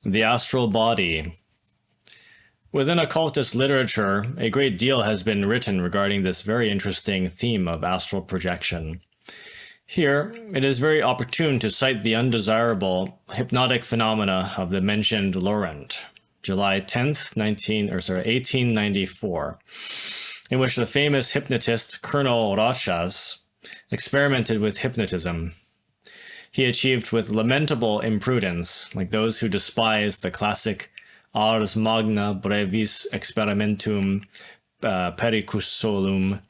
The astral body. Within occultist literature, a great deal has been written regarding this very interesting theme of astral projection. Here, it is very opportune to cite the undesirable hypnotic phenomena of the mentioned Laurent, July 10th, 1894, in which the famous hypnotist Colonel Rochas experimented with hypnotism. He achieved with lamentable imprudence, like those who despise the classic Ars Magna Brevis Experimentum Pericussolum,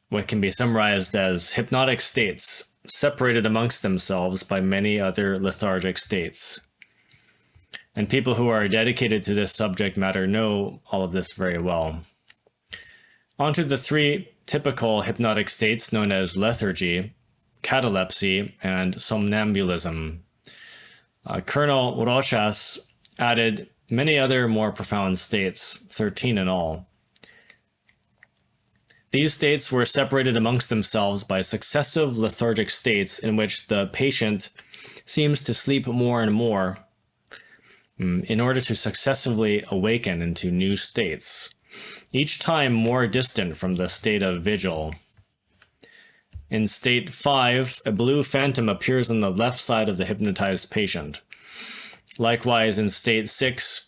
what can be summarized as hypnotic states separated amongst themselves by many other lethargic states. And people who are dedicated to this subject matter know all of this very well. On to the three typical hypnotic states known as lethargy, catalepsy, and somnambulism. Colonel Rochas added many other more profound states, 13 in all. These states were separated amongst themselves by successive lethargic states in which the patient seems to sleep more and more in order to successively awaken into new states, each time more distant from the state of vigil. In state 5, a blue phantom appears on the left side of the hypnotized patient. Likewise, in state 6,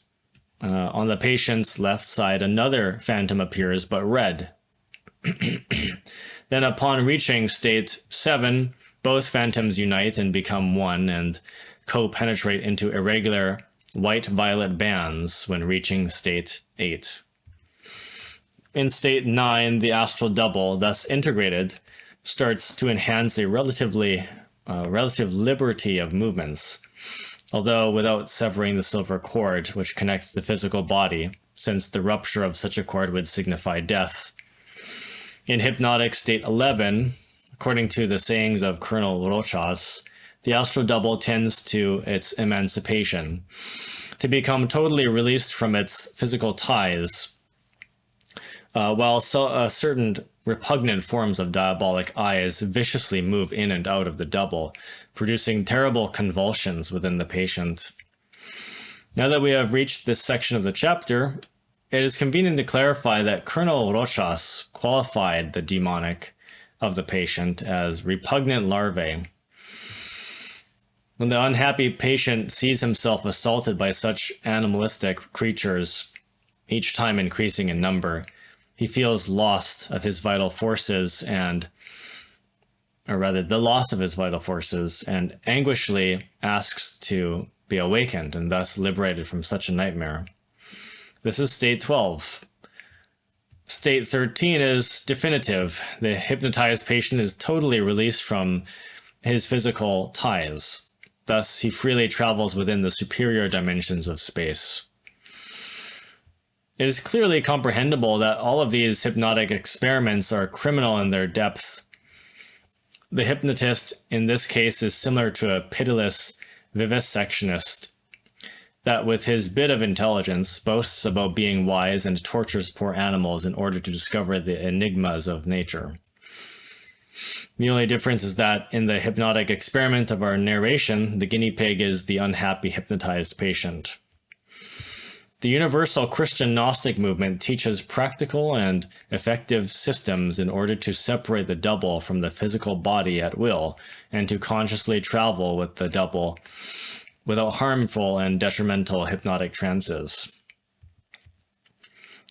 on the patient's left side, another phantom appears, but red. Then upon reaching state 7, both phantoms unite and become one and co-penetrate into irregular white-violet bands when reaching state 8. In state 9, the astral double, thus integrated, starts to enhance a relative liberty of movements, although without severing the silver cord which connects the physical body, since the rupture of such a cord would signify death. In hypnotic state 11, according to the sayings of Colonel Rochas, the astral double tends to its emancipation, to become totally released from its physical ties, while certain repugnant forms of diabolic eyes viciously move in and out of the double, producing terrible convulsions within the patient. Now that we have reached this section of the chapter, it is convenient to clarify that Colonel Rochas qualified the demonic of the patient as repugnant larvae. When the unhappy patient sees himself assaulted by such animalistic creatures, each time increasing in number, he feels lost of his vital forces the loss of his vital forces, and anguishedly asks to be awakened and thus liberated from such a nightmare. This is state 12. State 13 is definitive. The hypnotized patient is totally released from his physical ties. Thus, he freely travels within the superior dimensions of space. It is clearly comprehensible that all of these hypnotic experiments are criminal in their depth. The hypnotist in this case is similar to a pitiless vivisectionist that with his bit of intelligence boasts about being wise and tortures poor animals in order to discover the enigmas of nature. The only difference is that in the hypnotic experiment of our narration, the guinea pig is the unhappy hypnotized patient. The universal Christian Gnostic movement teaches practical and effective systems in order to separate the double from the physical body at will and to consciously travel with the double without harmful and detrimental hypnotic trances.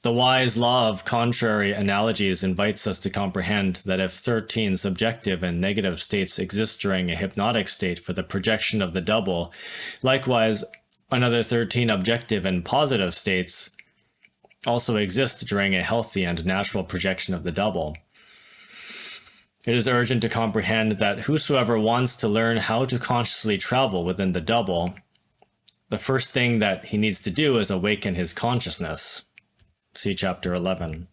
The wise law of contrary analogies invites us to comprehend that if 13 subjective and negative states exist during a hypnotic state for the projection of the double, likewise, another 13 objective and positive states also exist during a healthy and natural projection of the double. It is urgent to comprehend that whosoever wants to learn how to consciously travel within the double, the first thing that he needs to do is awaken his consciousness. See chapter 11.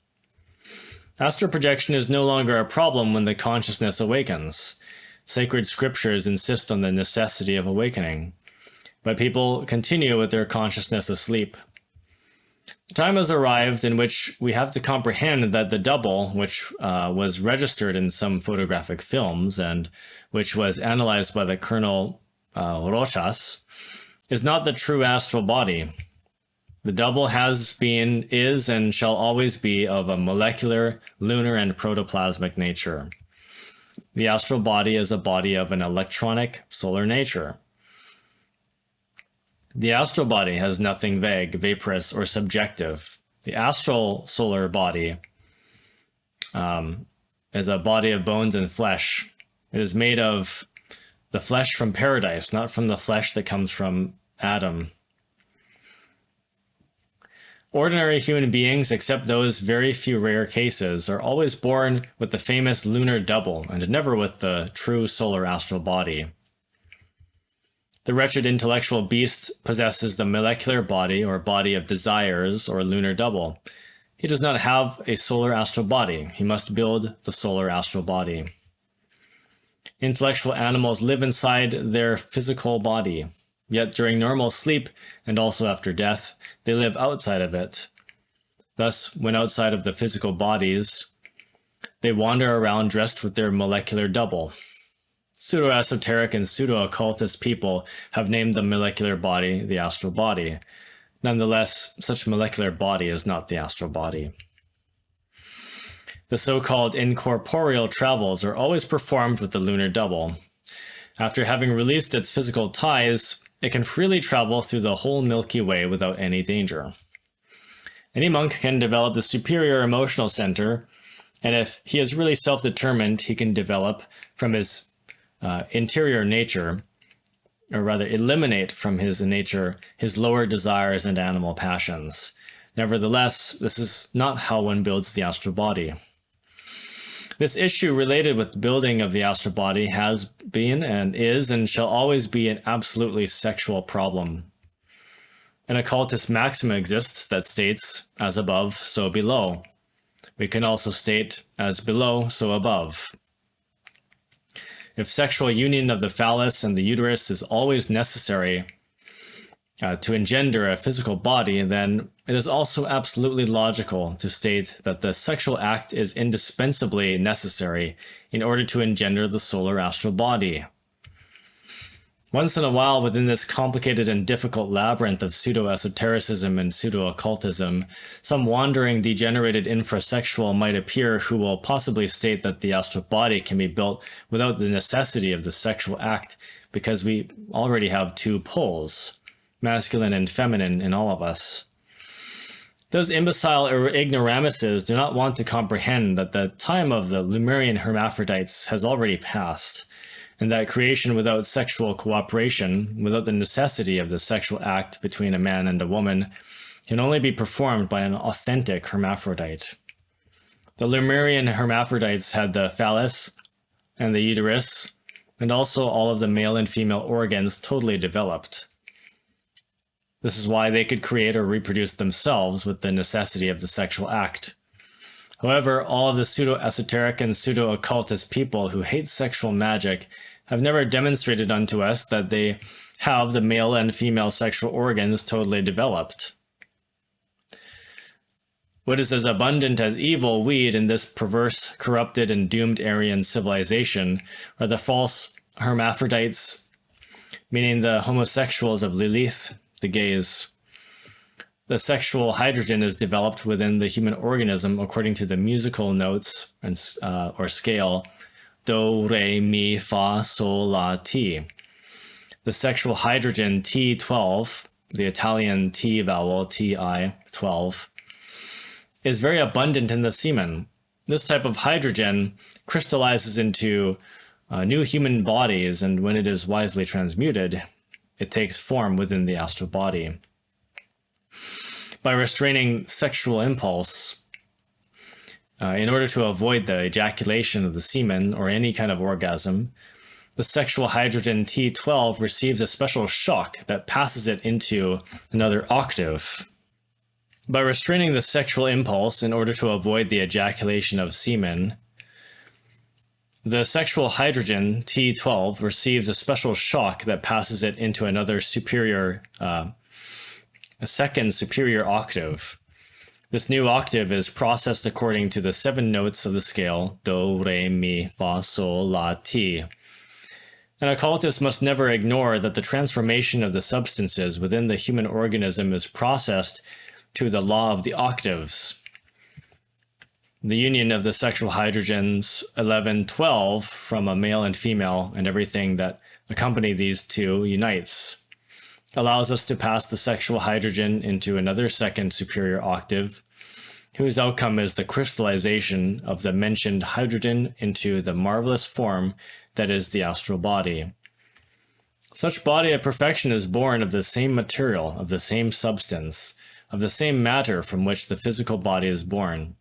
Astral projection is no longer a problem when the consciousness awakens. Sacred scriptures insist on the necessity of awakening, but people continue with their consciousness asleep. The time has arrived in which we have to comprehend that the double, which was registered in some photographic films and which was analyzed by the Colonel Rochas, is not the true astral body. The double has been, is, and shall always be of a molecular, lunar, and protoplasmic nature. The astral body is a body of an electronic, solar nature. The astral body has nothing vague, vaporous, or subjective. The astral solar body is a body of bones and flesh. It is made of the flesh from paradise, not from the flesh that comes from Adam. Ordinary human beings, except those very few rare cases, are always born with the famous lunar double and never with the true solar astral body. The wretched intellectual beast possesses the molecular body or body of desires or lunar double. He does not have a solar astral body. He must build the solar astral body. Intellectual animals live inside their physical body. Yet during normal sleep, and also after death, they live outside of it. Thus, when outside of the physical bodies, they wander around dressed with their molecular double. Pseudo-esoteric and pseudo-occultist people have named the molecular body the astral body. Nonetheless, such molecular body is not the astral body. The so-called incorporeal travels are always performed with the lunar double. After having released its physical ties, it can freely travel through the whole Milky Way without any danger. Any monk can develop the superior emotional center, and if he is really self-determined, he can develop from his interior nature, or rather eliminate from his nature his lower desires and animal passions. Nevertheless, this is not how one builds the astral body. This issue related with the building of the astral body has been and is and shall always be an absolutely sexual problem. An occultist maxim exists that states, as above, so below. We can also state, as below, so above. If sexual union of the phallus and the uterus is always necessary to engender a physical body, then it is also absolutely logical to state that the sexual act is indispensably necessary in order to engender the solar astral body. Once in a while, within this complicated and difficult labyrinth of pseudo-esotericism and pseudo-occultism, some wandering degenerated infrasexual might appear who will possibly state that the astral body can be built without the necessity of the sexual act because we already have two poles, masculine and feminine, in all of us. Those imbecile ignoramuses do not want to comprehend that the time of the Lemurian hermaphrodites has already passed, and that creation without sexual cooperation, without the necessity of the sexual act between a man and a woman, can only be performed by an authentic hermaphrodite. The Lemurian hermaphrodites had the phallus and the uterus, and also all of the male and female organs totally developed. This is why they could create or reproduce themselves with the necessity of the sexual act. However, all of the pseudo-esoteric and pseudo-occultist people who hate sexual magic have never demonstrated unto us that they have the male and female sexual organs totally developed. What is as abundant as evil weed in this perverse, corrupted, and doomed Aryan civilization are the false hermaphrodites, meaning the homosexuals of Lilith, the gays. The sexual hydrogen is developed within the human organism according to the musical notes and or scale do, re, mi, fa, sol, la, ti. The sexual hydrogen T12, the Italian T vowel Ti 12, is very abundant in the semen. This type of hydrogen crystallizes into new human bodies, and when it is wisely transmuted, it takes form within the astral body. By restraining sexual impulse, in order to avoid the ejaculation of the semen or any kind of orgasm, the sexual hydrogen T12 receives a special shock that passes it into another octave. By restraining the sexual impulse in order to avoid the ejaculation of semen, the sexual hydrogen T12 receives a special shock that passes it into another superior, a second superior octave. This new octave is processed according to the 7 notes of the scale do, re, mi, fa, sol, la, ti. An occultist must never ignore that the transformation of the substances within the human organism is processed to the law of the octaves. The union of the sexual hydrogens 11, 12 from a male and female and everything that accompany these two unites allows us to pass the sexual hydrogen into another second superior octave, whose outcome is the crystallization of the mentioned hydrogen into the marvelous form that is the astral body. Such body of perfection is born of the same material, of the same substance, of the same matter from which the physical body is born.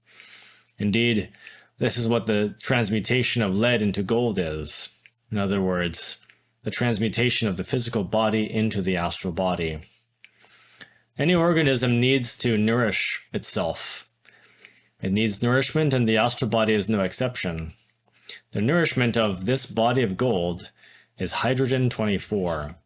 Indeed, this is what the transmutation of lead into gold is. In other words, the transmutation of the physical body into the astral body. Any organism needs to nourish itself. It needs nourishment, and the astral body is no exception. The nourishment of this body of gold is hydrogen 24.